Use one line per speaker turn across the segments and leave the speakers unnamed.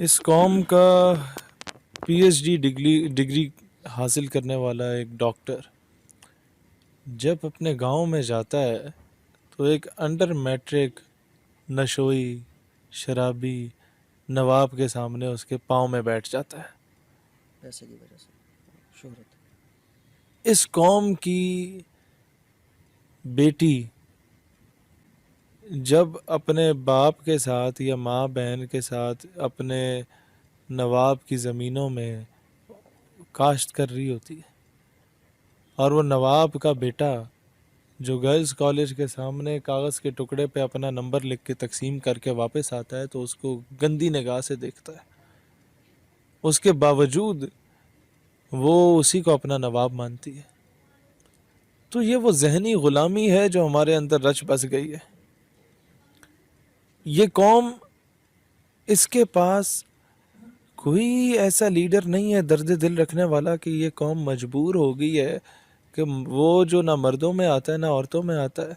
اس قوم کا P H D degree حاصل کرنے والا ایک ڈاکٹر جب اپنے گاؤں میں جاتا ہے تو ایک انڈر میٹرک نشوئی شرابی نواب کے سامنے اس کے پاؤں میں بیٹھ جاتا ہے.
پیسے کی وجہ سے شہرت.
اس قوم کی بیٹی جب اپنے باپ کے ساتھ یا ماں بہن کے ساتھ اپنے نواب کی زمینوں میں کاشت کر رہی ہوتی ہے اور وہ نواب کا بیٹا جو گرلز کالج کے سامنے کاغذ کے ٹکڑے پہ اپنا نمبر لکھ کے تقسیم کر کے واپس آتا ہے تو اس کو گندی نگاہ سے دیکھتا ہے. اس کے باوجود وہ اسی کو اپنا نواب مانتی ہے. تو یہ وہ ذہنی غلامی ہے جو ہمارے اندر رچ بس گئی ہے. یہ قوم، اس کے پاس کوئی ایسا لیڈر نہیں ہے درد دل رکھنے والا کہ یہ قوم مجبور ہو گئی ہے کہ وہ جو نہ مردوں میں آتا ہے نہ عورتوں میں آتا ہے،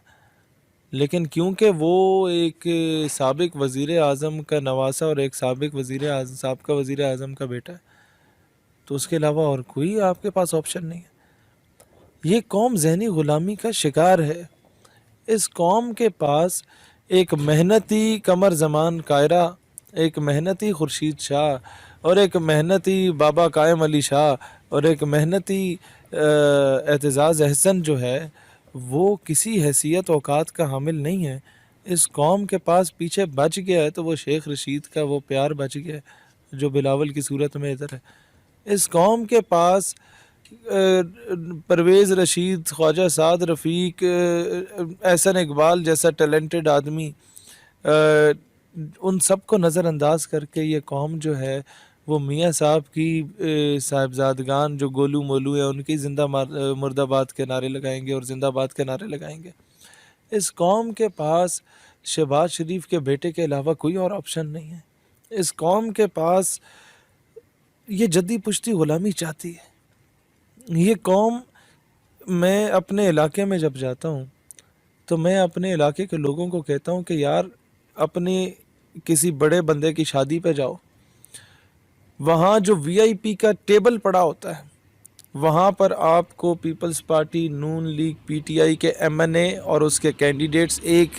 لیکن کیونکہ وہ ایک سابق وزیر اعظم کا نواسا اور ایک سابق سابقہ وزیر اعظم کا بیٹا ہے تو اس کے علاوہ اور کوئی آپ کے پاس آپشن نہیں ہے. یہ قوم ذہنی غلامی کا شکار ہے. اس قوم کے پاس ایک محنتی قمر زمان کائرہ، ایک محنتی خورشید شاہ اور ایک محنتی بابا قائم علی شاہ اور ایک محنتی اعتزاز احسن جو ہے وہ کسی حیثیت اوقات کا حامل نہیں ہے. اس قوم کے پاس پیچھے بچ گیا ہے تو وہ شیخ رشید کا وہ پیار بچ گیا ہے جو بلاول کی صورت میں ادھر ہے. اس قوم کے پاس پرویز رشید، خواجہ سعد رفیق، احسن اقبال جیسا ٹیلنٹڈ آدمی، ان سب کو نظر انداز کر کے یہ قوم جو ہے وہ میاں صاحب کی صاحبزادگان جو گولو مولو ہیں ان کی زندہ مرد آباد کے نعرے لگائیں گے اور زندہ باد کے نعرے لگائیں گے. اس قوم کے پاس شہباز شریف کے بیٹے کے علاوہ کوئی اور آپشن نہیں ہے. اس قوم کے پاس یہ جدی پشتی غلامی چاہتی ہے. یہ قوم، میں اپنے علاقے میں جب جاتا ہوں تو میں اپنے علاقے کے لوگوں کو کہتا ہوں کہ یار اپنی کسی بڑے بندے کی شادی پہ جاؤ، وہاں جو وی آئی پی کا ٹیبل پڑا ہوتا ہے وہاں پر آپ کو peoples party, Noon league, P T I کے ایم این اے اور اس کے کینڈیڈیٹس ایک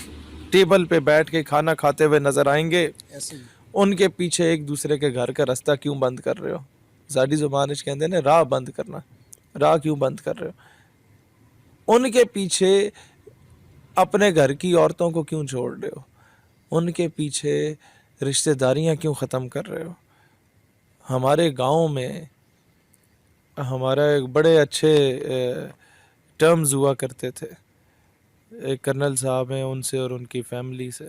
ٹیبل پہ بیٹھ کے کھانا کھاتے ہوئے نظر آئیں گے. ان کے پیچھے ایک دوسرے کے گھر کا رستہ کیوں بند کر رہے ہو؟ زاڈی زبان کہتے ہیں راہ بند کرنا، راہ کیوں بند کر رہے ہو؟ ان کے پیچھے اپنے گھر کی عورتوں کو کیوں چھوڑ رہے ہو؟ ان کے پیچھے رشتہ داریاں کیوں ختم کر رہے ہو؟ ہمارے گاؤں میں ہمارا ایک بڑے اچھے ٹرمز ہوا کرتے تھے، ایک کرنل صاحب ہیں، ان سے اور ان کی فیملی سے،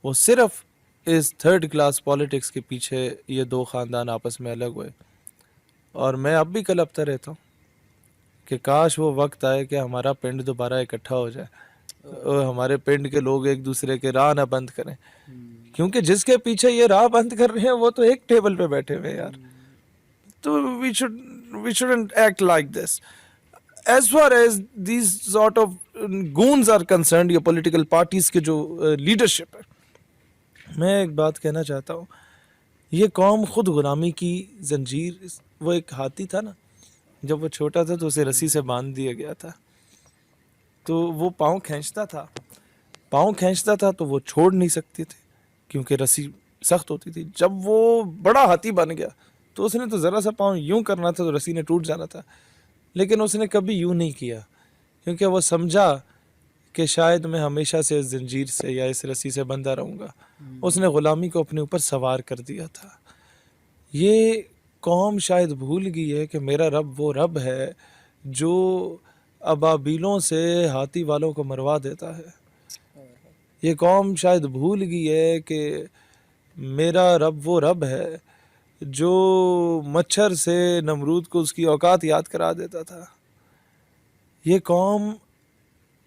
وہ صرف اس تھرڈ کلاس پالیٹکس کے پیچھے یہ دو خاندان آپس میں الگ ہوئے. اور میں اب بھی کلپتا رہتا ہوں کہ کاش وہ وقت آئے کہ ہمارا پنڈ دوبارہ اکٹھا ہو جائے اور ہمارے پنڈ کے لوگ ایک دوسرے کے راہ نہ بند کریں، کیونکہ جس کے پیچھے یہ راہ بند کر رہے ہیں وہ تو ایک ٹیبل پہ بیٹھے ہوئے یار. تو we shouldn't act like this. As far as these sort of goons are concerned، یہ پولیٹیکل پارٹیز کے جو لیڈرشپ ہے، میں ایک بات کہنا چاہتا ہوں، یہ قوم خود غلامی کی زنجیر، وہ ایک ہاتھی تھا نا، جب وہ چھوٹا تھا تو اسے رسی سے باندھ دیا گیا تھا، تو وہ پاؤں کھینچتا تھا تو وہ چھوڑ نہیں سکتے تھے کیونکہ رسی سخت ہوتی تھی. جب وہ بڑا ہاتھی بن گیا تو اس نے تو ذرا سا پاؤں یوں کرنا تھا تو رسی نے ٹوٹ جانا تھا، لیکن اس نے کبھی یوں نہیں کیا کیونکہ وہ سمجھا کہ شاید میں ہمیشہ سے اس زنجیر سے یا اس رسی سے بندھا رہوں گا. اس نے غلامی کو اپنے اوپر سوار کر دیا تھا. یہ قوم شاید بھول گئی ہے کہ میرا رب وہ رب ہے جو ابابیلوں سے ہاتھی والوں کو مروا دیتا ہے. یہ قوم شاید بھول گئی ہے کہ میرا رب وہ رب ہے جو مچھر سے نمرود کو اس کی اوقات یاد کرا دیتا تھا. یہ قوم،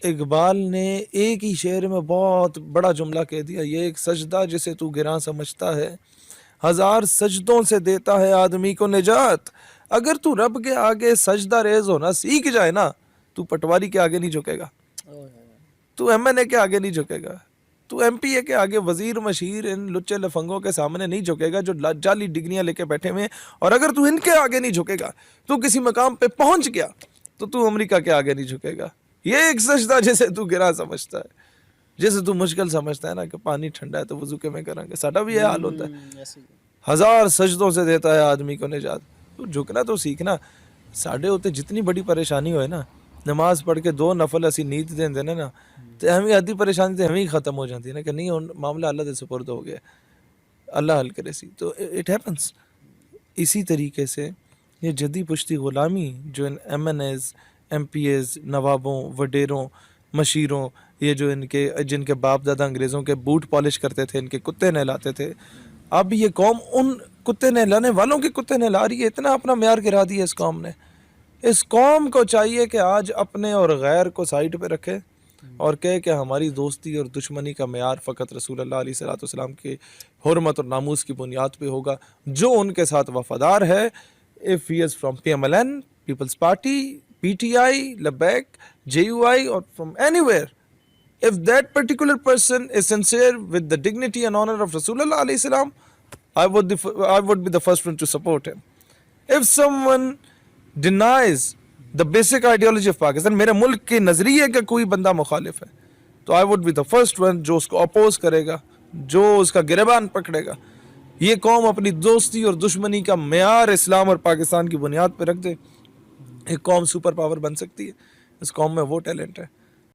اقبال نے ایک ہی شعر میں بہت بڑا جملہ کہہ دیا، یہ ایک سجدہ جسے تو گراں سمجھتا ہے، ہزار سجدوں سے دیتا ہے آدمی کو نجات. اگر تو رب کے آگے سجدہ ریز ہونا سیکھ جائے نا، تو پٹواری کے آگے نہیں جھکے گا، تو ایم این اے کے آگے نہیں جھکے گا، تو ایم پی اے کے آگے وزیر مشیر ان لچے لفنگوں کے سامنے نہیں جھکے گا جو جعلی ڈگریاں لے کے بیٹھے ہوئے، اور اگر تو ان کے آگے نہیں جھکے گا، تو کسی مقام پہ پہنچ گیا تو امریکہ کے آگے نہیں جھکے گا. یہ ایک سجدہ جسے تو گرا سمجھتا ہے، جیسے تو مشکل سمجھتا ہے نا کہ پانی ٹھنڈا ہے تو وضو کے میں کریں گے، ساڈا بھی یہ حال ہوتا ہے.
ایسے ہی
1000 سجدوں سے دیتا ہے آدمی کو نجات. تو جھکنا تو سیکھنا. ساڈے ہوتے جتنی بڑی پریشانی ہوئے نا، نماز پڑھ کے 2 نفل اسی نیت دین دینے نا، تو ہمیں آدھی پریشانی تو ہمیں ختم ہو جاتی ہے نا کہ نہیں ہن معاملہ اللہ دے سپرد ہو گیا، اللہ حل کرے سی. تو اٹ ہیپنس. اسی طریقے سے یہ جدی پشتی غلامی جو ان M N As, M P As, نوابوں، وڈیروں، مشیروں، یہ جو جن کے باپ دادا انگریزوں کے بوٹ پالش کرتے تھے، ان کے کتے نہلاتے تھے، اب یہ قوم ان کتے نہلانے والوں کے کتے نہلا رہی ہے. اتنا اپنا معیار گرا دیا اس قوم نے. اس قوم کو چاہیے کہ آج اپنے اور غیر کو سائڈ پہ رکھے اور کہے کہ ہماری دوستی اور دشمنی کا معیار فقط رسول اللہ علیہ الصلوۃ والسلام کی حرمت اور ناموس کی بنیاد پہ ہوگا. جو ان کے ساتھ وفادار ہے، if he is from PMLN, People's Party, PTI, Labek, JUI or from anywhere, if that particular person is sincere with the dignity and honor of Rasulullah alayhi salam, I would be the first one to support him. If someone denies the basic ideology of Pakistan, میرے ملک کے نظریے کا کوئی بندہ مخالف ہے، تو I would be the first one جو اس کو اپوز کرے گا، جو اس کا گریبان پکڑے گا. یہ قوم اپنی دوستی اور دشمنی کا معیار اسلام اور پاکستان کی بنیاد پہ رکھ دے، ایک قوم سپر پاور بن سکتی ہے. اس قوم میں وہ ٹیلنٹ ہے.